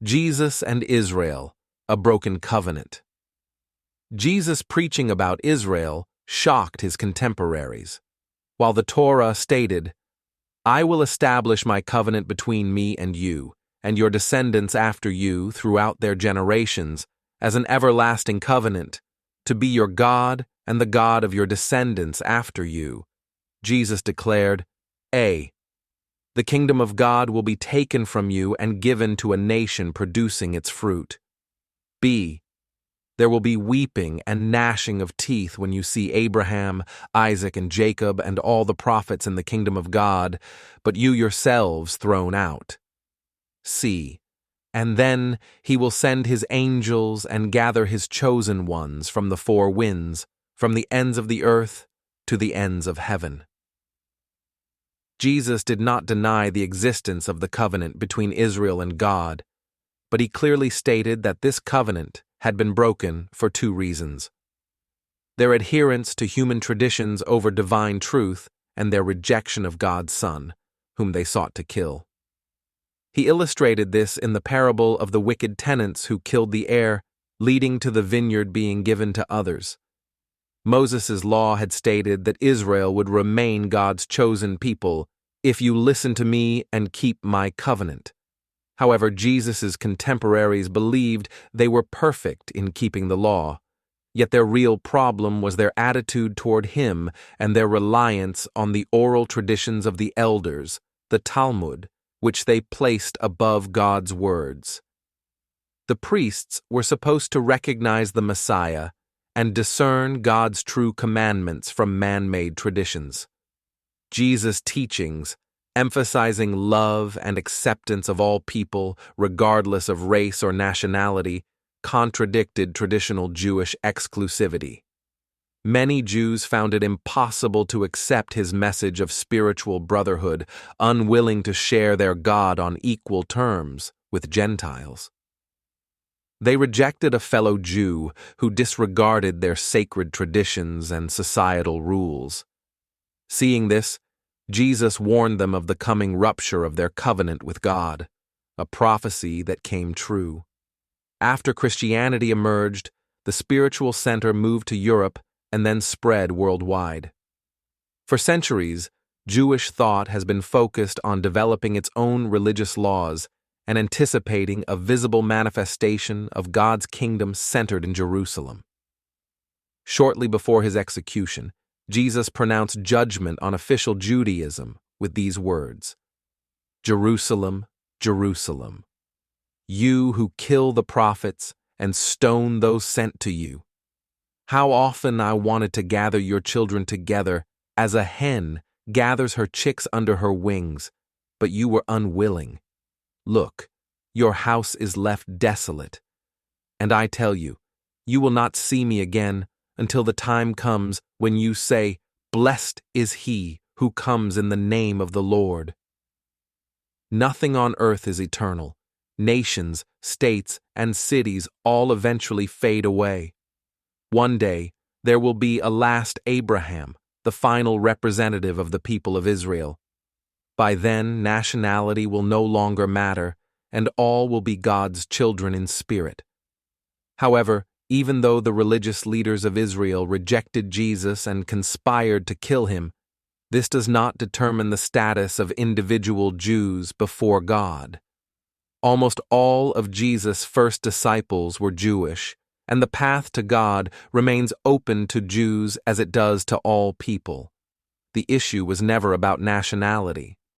Jesus and Israel, a broken covenant. Jesus preaching about Israel shocked his contemporaries. While the Torah stated, "I will establish my covenant between me and you, and your descendants after you throughout their generations, as an everlasting covenant, to be your God and the God of your descendants after you," Jesus declared, A. The kingdom of God will be taken from you and given to a nation producing its fruit. B. There will be weeping and gnashing of teeth when you see Abraham, Isaac, and Jacob and all the prophets in the kingdom of God, but you yourselves thrown out. C. And then he will send his angels and gather his chosen ones from the four winds, from the ends of the earth to the ends of heaven. Jesus did not deny the existence of the covenant between Israel and God, but he clearly stated that this covenant had been broken for two reasons: their adherence to human traditions over divine truth and their rejection of God's Son, whom they sought to kill. He illustrated this in the parable of the wicked tenants who killed the heir, leading to the vineyard being given to others. Moses' law had stated that Israel would remain God's chosen people if you listen to me and keep my covenant. However, Jesus' contemporaries believed they were perfect in keeping the law, yet their real problem was their attitude toward him and their reliance on the oral traditions of the elders, the Talmud, which they placed above God's words. The priests were supposed to recognize the Messiah and discern God's true commandments from man-made traditions. Jesus' teachings, emphasizing love and acceptance of all people, regardless of race or nationality, contradicted traditional Jewish exclusivity. Many Jews found it impossible to accept his message of spiritual brotherhood, unwilling to share their God on equal terms with Gentiles. They rejected a fellow Jew who disregarded their sacred traditions and societal rules. Seeing this, Jesus warned them of the coming rupture of their covenant with God, a prophecy that came true. After Christianity emerged, the spiritual center moved to Europe and then spread worldwide. For centuries, Jewish thought has been focused on developing its own religious laws and anticipating a visible manifestation of God's kingdom centered in Jerusalem. Shortly before his execution, Jesus pronounced judgment on official Judaism with these words, "Jerusalem, Jerusalem, you who kill the prophets and stone those sent to you. How often I wanted to gather your children together as a hen gathers her chicks under her wings, but you were unwilling. Look, your house is left desolate. And I tell you, you will not see me again until the time comes when you say, 'Blessed is he who comes in the name of the Lord.'" Nothing on earth is eternal. Nations, states, and cities all eventually fade away. One day, there will be a last Abraham, the final representative of the people of Israel. By then, nationality will no longer matter, and all will be God's children in spirit. However, even though the religious leaders of Israel rejected Jesus and conspired to kill him, this does not determine the status of individual Jews before God. Almost all of Jesus' first disciples were Jewish, and the path to God remains open to Jews as it does to all people. The issue was never about nationality.